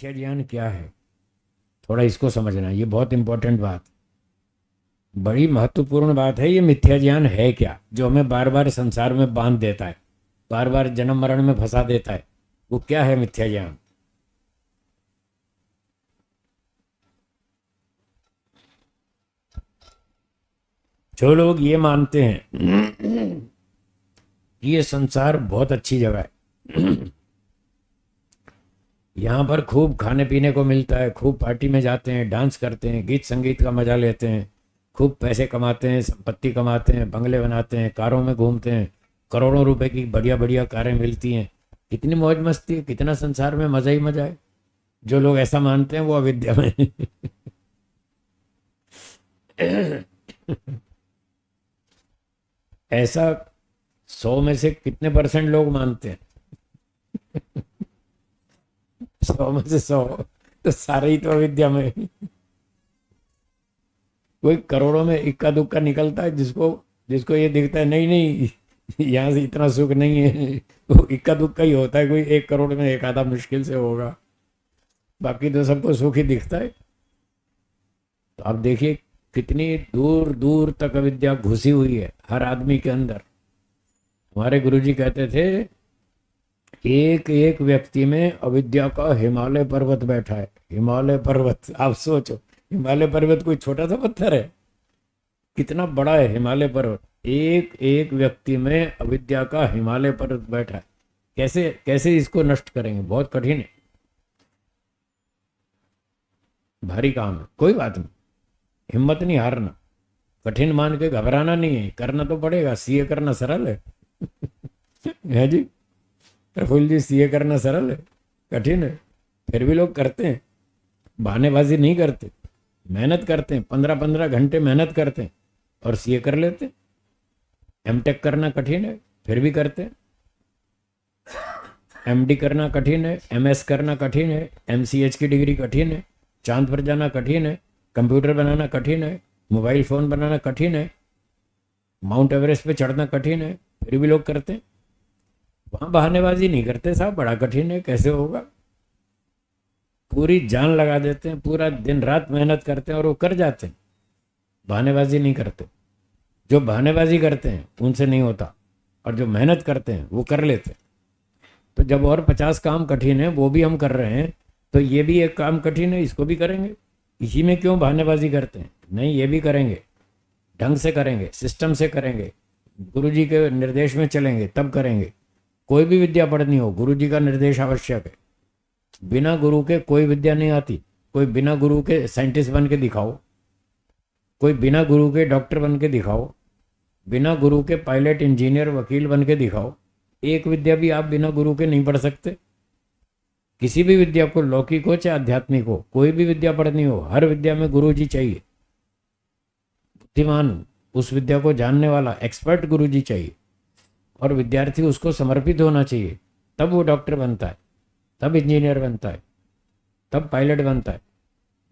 मिथ्या ज्ञान क्या है, थोड़ा इसको समझना, ये बहुत इंपॉर्टेंट बात, बड़ी महत्वपूर्ण बात है। ये मिथ्या ज्ञान है क्या जो हमें बार बार संसार में बांध देता है, बार बार जन्म मरण में फंसा देता है, वो क्या है मिथ्या ज्ञान? जो लोग ये मानते हैं कि ये संसार बहुत अच्छी जगह है, यहाँ पर खूब खाने पीने को मिलता है, खूब पार्टी में जाते हैं, डांस करते हैं, गीत संगीत का मजा लेते हैं, खूब पैसे कमाते हैं, संपत्ति कमाते हैं, बंगले बनाते हैं, कारों में घूमते हैं, करोड़ों रुपए की बढ़िया बढ़िया कारें मिलती हैं, कितनी मौज मस्ती है, कितना संसार में मजा ही मजा है। जो लोग ऐसा मानते हैं वो अविद्या में ऐसा 100 में से कितने परसेंट लोग मानते हैं? 100 में से 100, तो सारे ही तो अविद्या में। कोई करोड़ों में इक्का दुक्का निकलता है जिसको जिसको ये दिखता है नहीं नहीं यहाँ से इतना सुख नहीं है, वो इक्का दुक्का ही होता है, कोई 1 करोड़ में एक आधा मुश्किल से होगा, बाकी तो सबको सुख ही दिखता है। तो आप देखिए कितनी दूर दूर तक अविद्या घुसी हुई है हर आदमी के अंदर। हमारे गुरुजी कहते थे एक एक व्यक्ति में अविद्या का हिमालय पर्वत बैठा है। हिमालय पर्वत, आप सोचो, हिमालय पर्वत कोई छोटा सा पत्थर है, कितना बड़ा है हिमालय पर्वत। एक एक व्यक्ति में अविद्या का हिमालय पर्वत बैठा है। कैसे कैसे इसको नष्ट करेंगे? बहुत कठिन है, भारी काम है। कोई बात नहीं, हिम्मत नहीं हारना, कठिन मान के घबराना नहीं है, करना तो पड़ेगा। सीए करना सरल है है जी प्रफुल्ल जी, सीए करना सरल है, कठिन है, फिर भी लोग करते हैं। बहानेबाजी नहीं करते, मेहनत करते हैं, 15-15 घंटे मेहनत करते हैं और सीए कर लेते हैं। एमटेक करना कठिन है, फिर भी करते हैं। एमडी करना कठिन है, एमएस करना कठिन है, एमसीएच की डिग्री कठिन है, चांद पर जाना कठिन है, कंप्यूटर बनाना कठिन है, मोबाइल फोन बनाना कठिन है, माउंट एवरेस्ट पे चढ़ना कठिन है, फिर भी लोग करते हैं। वहां बहानेबाजी नहीं करते साहब, बड़ा कठिन है, कैसे होगा, पूरी जान लगा देते हैं, पूरा दिन रात मेहनत करते हैं और वो कर जाते हैं। बहानेबाजी नहीं करते। जो बहानेबाजी करते हैं उनसे नहीं होता, और जो मेहनत करते हैं वो कर लेते हैं। तो जब और 50 काम कठिन है वो भी हम कर रहे हैं, तो ये भी एक काम कठिन है, इसको भी करेंगे। इसी में क्यों बहानेबाजी करते हैं? नहीं, ये भी करेंगे, ढंग से करेंगे, सिस्टम से करेंगे, गुरु जी के निर्देश में चलेंगे, तब करेंगे। कोई भी विद्या पढ़नी हो गुरु जी का निर्देश आवश्यक है। बिना गुरु के कोई विद्या नहीं आती। कोई बिना गुरु के साइंटिस्ट बन के दिखाओ, कोई बिना गुरु के डॉक्टर बन के दिखाओ, बिना गुरु के पायलट, इंजीनियर, वकील बन के दिखाओ। एक विद्या भी आप बिना गुरु के नहीं पढ़ सकते। किसी भी विद्या को, लौकिक हो चाहे आध्यात्मिक हो, कोई भी विद्या पढ़नी हो, हर विद्या में गुरु जी चाहिए। बुद्धिमान, उस विद्या को जानने वाला एक्सपर्ट गुरु जी चाहिए, और विद्यार्थी उसको समर्पित होना चाहिए। तब वो डॉक्टर बनता है, तब इंजीनियर बनता है, तब पायलट बनता है।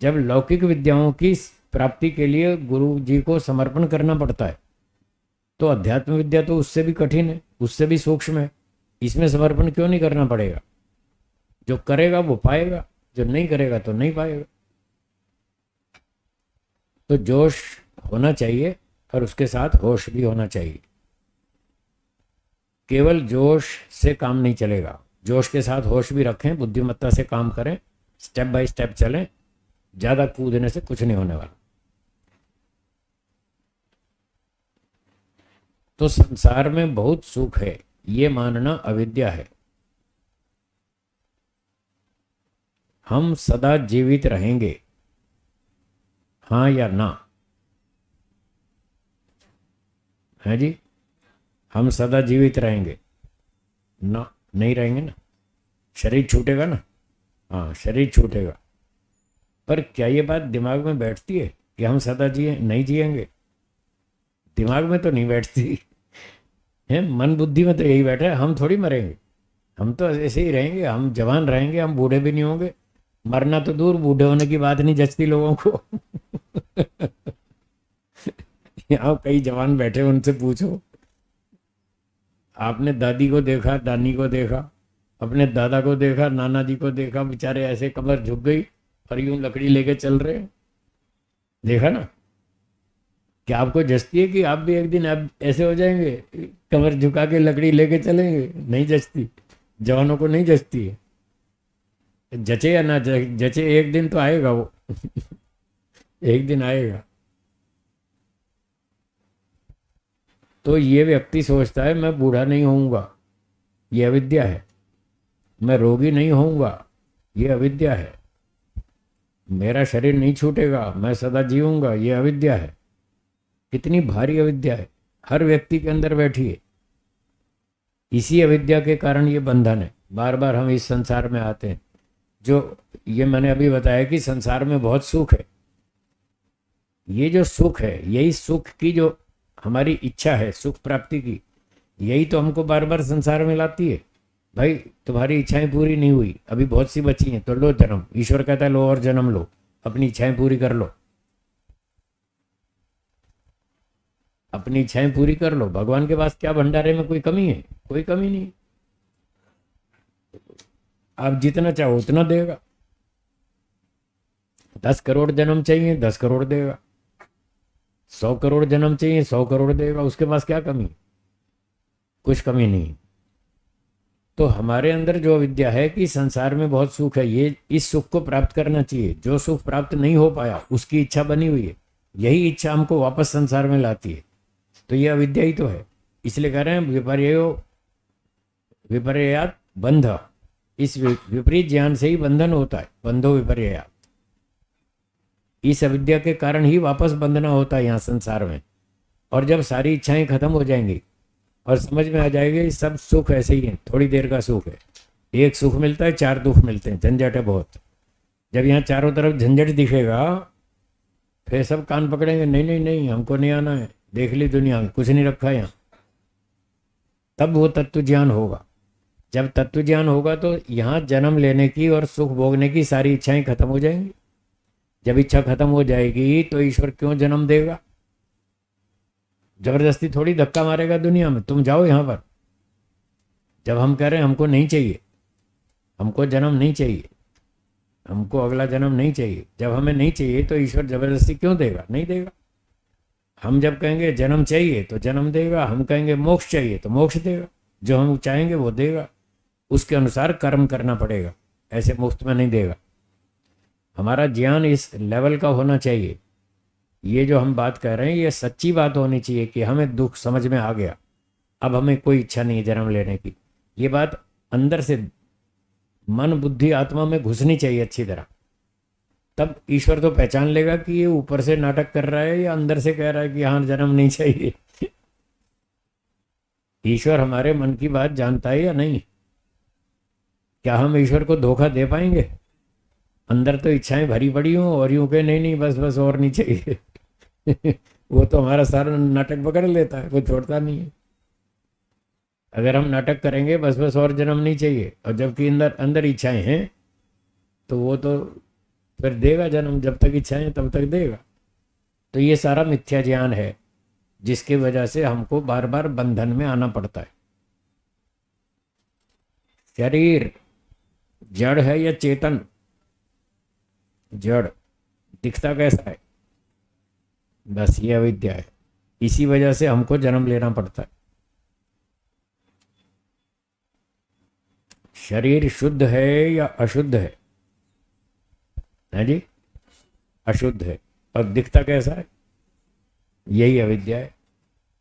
जब लौकिक विद्याओं की प्राप्ति के लिए गुरु जी को समर्पण करना पड़ता है, तो अध्यात्म विद्या तो उससे भी कठिन है, उससे भी सूक्ष्म है। इसमें समर्पण क्यों नहीं करना पड़ेगा? जो करेगा वो पाएगा, जो नहीं करेगा तो नहीं पाएगा। तो जोश होना चाहिए और उसके साथ होश भी होना चाहिए। केवल जोश से काम नहीं चलेगा, जोश के साथ होश भी रखें, बुद्धिमत्ता से काम करें, स्टेप बाय स्टेप चलें। ज़्यादा कूदने से कुछ नहीं होने वाला। तो संसार में बहुत सुख है, ये मानना अविद्या है। हम सदा जीवित रहेंगे, हाँ या ना? है जी, हम सदा जीवित रहेंगे ना? नहीं रहेंगे ना, शरीर छूटेगा ना। हाँ, शरीर छूटेगा, पर क्या ये बात दिमाग में बैठती है कि हम सदा जिए? नहीं जिएंगे, दिमाग में तो नहीं बैठती है, मन बुद्धि में तो यही बैठा है, हम थोड़ी मरेंगे। हम तो ऐसे ही रहेंगे, हम जवान रहेंगे, हम बूढ़े भी नहीं होंगे। मरना तो दूर, बूढ़े होने की बात नहीं जचती लोगों को यहाँ कई जवान बैठे, उनसे पूछो, आपने दादी को देखा, दानी को देखा, अपने दादा को देखा, नाना जी को देखा, बेचारे ऐसे कमर झुक गई और यूं लकड़ी लेके चल रहे हैं। देखा ना? क्या आपको जचती है कि आप भी एक दिन आप ऐसे हो जाएंगे, कमर झुका के लकड़ी लेके चलेंगे? नहीं जचती, जवानों को नहीं जचती है। जचे या ना जचे, एक दिन तो आएगा वो। एक दिन आएगा। तो ये व्यक्ति सोचता है मैं बूढ़ा नहीं होऊंगा, ये अविद्या है। मैं रोगी नहीं होऊंगा, ये अविद्या है। मेरा शरीर नहीं छूटेगा, मैं सदा जीऊंगा, ये अविद्या है। कितनी भारी अविद्या है, हर व्यक्ति के अंदर बैठी है। इसी अविद्या के कारण ये बंधन है। बार बार हम इस संसार में आते हैं। जो ये मैंने अभी बताया कि संसार में बहुत सुख है। ये जो सुख है, यही सुख की जो हमारी इच्छा है सुख प्राप्ति की, यही तो हमको बार बार संसार में लाती है। भाई तुम्हारी इच्छाएं पूरी नहीं हुई, अभी बहुत सी बची हैं, तो लो जन्म। ईश्वर कहता है लो और जन्म लो, अपनी इच्छाएं पूरी कर लो, अपनी इच्छाएं पूरी कर लो। भगवान के पास क्या भंडारे में कोई कमी है? कोई कमी नहीं। आप जितना चाहो उतना देगा। 10 करोड़ जन्म चाहिए 10 करोड़ देगा, 100 करोड़ जन्म चाहिए 100 करोड़ देगा। उसके पास क्या कमी? कुछ कमी नहीं। तो हमारे अंदर जो विद्या है कि संसार में बहुत सुख है, ये इस सुख को प्राप्त करना चाहिए। जो सुख प्राप्त नहीं हो पाया उसकी इच्छा बनी हुई है, यही इच्छा हमको वापस संसार में लाती है। तो ये अविद्या ही तो है। इसलिए कह रहे हैं विपर्यात बंध। इस विपरीत ज्ञान से ही बंधन होता है। बंधो विपर्यात। इस अविद्या के कारण ही वापस बंधना होता है यहाँ संसार में। और जब सारी इच्छाएं खत्म हो जाएंगी और समझ में आ जाएगी सब सुख ऐसे ही है, थोड़ी देर का सुख है। एक सुख मिलता है 4 दुख मिलते हैं, झंझट है बहुत। जब यहाँ चारों तरफ झंझट दिखेगा फिर सब कान पकड़ेंगे, नहीं नहीं नहीं हमको नहीं आना है, देख ली दुनिया में कुछ नहीं रखा यहाँ। तब वो तत्व ज्ञान होगा। जब तत्व ज्ञान होगा तो यहाँ जन्म लेने की और सुख भोगने की सारी इच्छाएं खत्म हो जाएंगी। जब इच्छा खत्म हो जाएगी तो ईश्वर क्यों जन्म देगा? जबरदस्ती थोड़ी धक्का मारेगा दुनिया में, तुम जाओ यहाँ पर। जब हम कह रहे हैं हमको नहीं चाहिए, हमको जन्म नहीं चाहिए, हमको अगला जन्म नहीं चाहिए, जब हमें नहीं चाहिए तो ईश्वर जबरदस्ती क्यों देगा? नहीं देगा। हम जब कहेंगे जन्म चाहिए तो जन्म देगा, हम कहेंगे मोक्ष चाहिए तो मोक्ष देगा। जो हम चाहेंगे वो देगा, उसके अनुसार कर्म करना पड़ेगा, ऐसे मुफ्त में नहीं देगा। हमारा ज्ञान इस लेवल का होना चाहिए। ये जो हम बात कर रहे हैं ये सच्ची बात होनी चाहिए कि हमें दुख समझ में आ गया, अब हमें कोई इच्छा नहीं है जन्म लेने की। ये बात अंदर से मन बुद्धि आत्मा में घुसनी चाहिए अच्छी तरह। तब ईश्वर तो पहचान लेगा कि ये ऊपर से नाटक कर रहा है या अंदर से कह रहा है कि हाँ जन्म नहीं चाहिए। ईश्वर हमारे मन की बात जानता है या नहीं? क्या हम ईश्वर को धोखा दे पाएंगे? अंदर तो इच्छाएं भरी पड़ी हों और यूं कहे नहीं नहीं बस बस और नहीं चाहिए। वो तो हमारा सारा नाटक पकड़ लेता है, वो छोड़ता नहीं है। अगर हम नाटक करेंगे बस बस और जन्म नहीं चाहिए, और जबकि अंदर अंदर इच्छाएं हैं, तो वो तो फिर देगा जन्म। जब तक इच्छाएं तब तक देगा। तो ये सारा मिथ्या ज्ञान है जिसकी वजह से हमको बार बार बंधन में आना पड़ता है। शरीर जड़ है या चेतन? जड़। दिखता कैसा है? बस ये अविद्या है। इसी वजह से हमको जन्म लेना पड़ता है। शरीर शुद्ध है या अशुद्ध है? है जी, अशुद्ध है। और दिखता कैसा है? यही अविद्या है।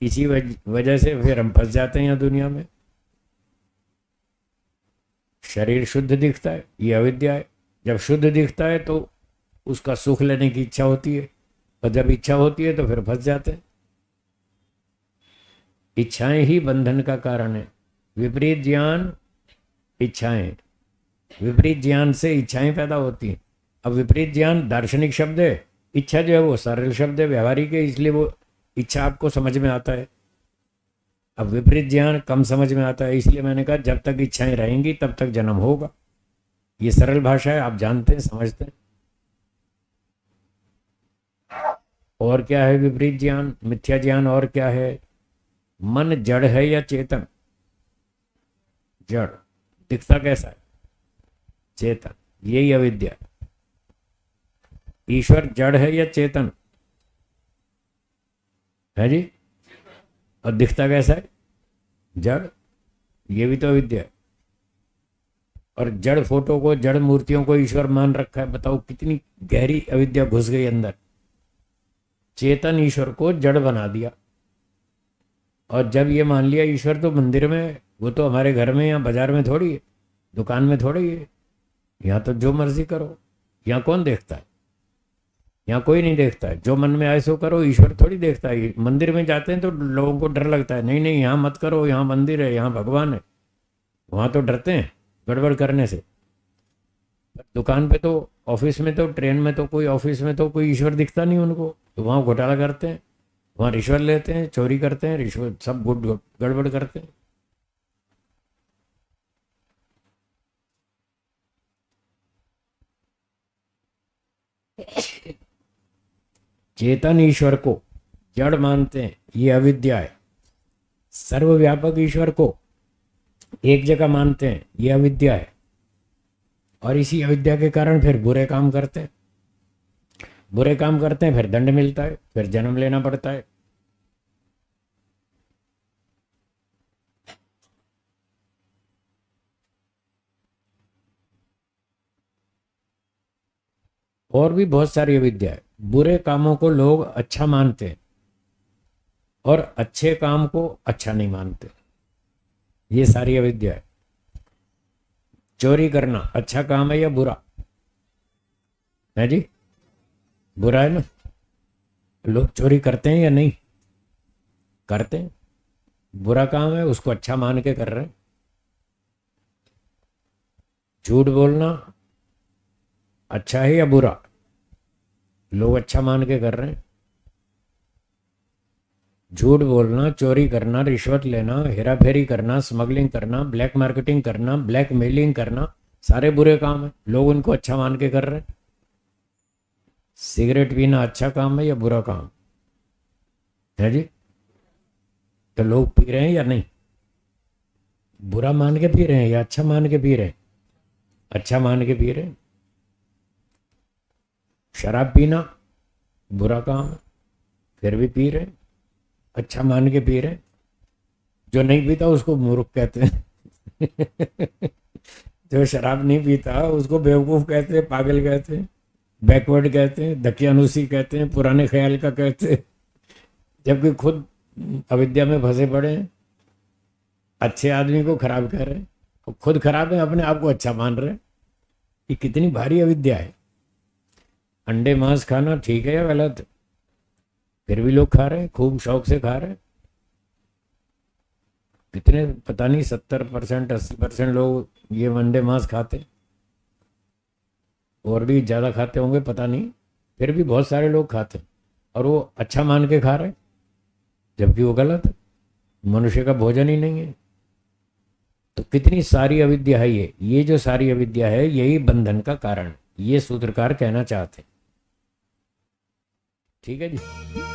इसी वजह से फिर हम फंस जाते हैं यहाँ दुनिया में। शरीर शुद्ध दिखता है, ये अविद्या है। जब शुद्ध दिखता है तो उसका सुख लेने की इच्छा होती है, और जब इच्छा होती है तो फिर फंस जाते हैं। इच्छाएं ही बंधन का कारण है। विपरीत ज्ञान, इच्छाएं। विपरीत ज्ञान से इच्छाएं पैदा होती हैं। अब विपरीत ज्ञान दार्शनिक शब्द है, इच्छा जो है वो सरल शब्द है, व्यवहारिक है, इसलिए वो इच्छा आपको समझ में आता है। अब विपरीत ज्ञान कम समझ में आता है, इसलिए मैंने कहा जब तक इच्छाएं रहेंगी तब तक जन्म होगा। ये सरल भाषा है, आप जानते हैं, समझते हैं। और क्या है विपरीत ज्ञान, मिथ्या ज्ञान? और क्या है? मन जड़ है या चेतन? जड़। दिखता कैसा है? चेतन। यही अविद्या। ईश्वर जड़ है या चेतन है जी? और दिखता कैसा है? जड़। ये भी तो अविद्या है। और जड़ फोटो को, जड़ मूर्तियों को ईश्वर मान रखा है। बताओ कितनी गहरी अविद्या घुस गई अंदर। चेतन ईश्वर को जड़ बना दिया। और जब ये मान लिया ईश्वर तो मंदिर में, वो तो हमारे घर में या बाजार में थोड़ी है, दुकान में थोड़ी है। यहाँ तो जो मर्जी करो। यहाँ कौन देखता है? यहाँ कोई नहीं देखता है। जो मन में आए सो करो। ईश्वर थोड़ी देखता है। मंदिर में जाते हैं तो लोगों को डर लगता है, नहीं नहीं यहाँ मत करो, यहाँ मंदिर है, यहाँ भगवान है। वहाँ तो डरते हैं गड़बड़ करने से। दुकान पे तो, ऑफिस में तो, ट्रेन में तो, कोई ऑफिस में तो कोई ईश्वर दिखता नहीं उनको, तो वहाँ घोटाला करते हैं, वहाँ रिश्वत लेते हैं, चोरी करते हैं, रिश्वत सब गड़बड़ करते हैं। चेतन ईश्वर को जड़ मानते हैं, ये अविद्या है। सर्वव्यापक ईश्वर को एक जगह मानते हैं, ये अविद्या है। और इसी अविद्या के कारण फिर बुरे काम करते हैं। बुरे काम करते हैं, फिर दंड मिलता है, फिर जन्म लेना पड़ता है। और भी बहुत सारी अविद्या है। बुरे कामों को लोग अच्छा मानते हैं और अच्छे काम को अच्छा नहीं मानते। ये सारी अविद्या है। चोरी करना अच्छा काम है या बुरा है जी? बुरा है ना। लोग चोरी करते हैं या नहीं करते हैं? बुरा काम है, उसको अच्छा मान के कर रहे हैं। झूठ बोलना अच्छा है या बुरा? लोग अच्छा मान के कर रहे हैं। झूठ बोलना, चोरी करना, रिश्वत लेना, हेरा फेरी करना, स्मगलिंग करना, ब्लैक मार्केटिंग करना, ब्लैक मेलिंग करना, सारे बुरे काम है। लोग उनको अच्छा मान के कर रहे हैं। सिगरेट पीना अच्छा काम है या बुरा काम है जी? तो लोग पी रहे हैं या नहीं? बुरा मान के पी रहे हैं या अच्छा मान के पी रहे हैं? अच्छा मान के पी रहे हैं। शराब पीना बुरा काम है, फिर भी पी रहे हैं, अच्छा मान के पी रहे हैं। जो नहीं पीता उसको मूर्ख कहते हैं। जो शराब नहीं पीता उसको बेवकूफ़ कहते हैं, पागल कहते हैं, बैकवर्ड कहते हैं, दकियानुसी कहते हैं, पुराने ख्याल का कहते हैं। जबकि खुद अविद्या में फंसे पड़े हैं। अच्छे आदमी को खराब कह रहे हैं और खुद खराब है, अपने आप को अच्छा मान रहे हैं। ये कितनी भारी अविद्या है। अंडे मांस खाना ठीक है या गलत? फिर भी लोग खा रहे हैं, खूब शौक से खा रहे हैं। कितने, पता नहीं 70% 80% लोग ये अंडे मांस खाते हैं, और भी ज़्यादा खाते होंगे पता नहीं। फिर भी बहुत सारे लोग खाते हैं और वो अच्छा मान के खा रहे हैं, जबकि वो गलत है। मनुष्य का भोजन ही नहीं है। तो कितनी सारी अविद्या है ये जो सारी अविद्या है यही बंधन का कारण, ये सूत्रकार कहना चाहते हैं। ठीक है जी।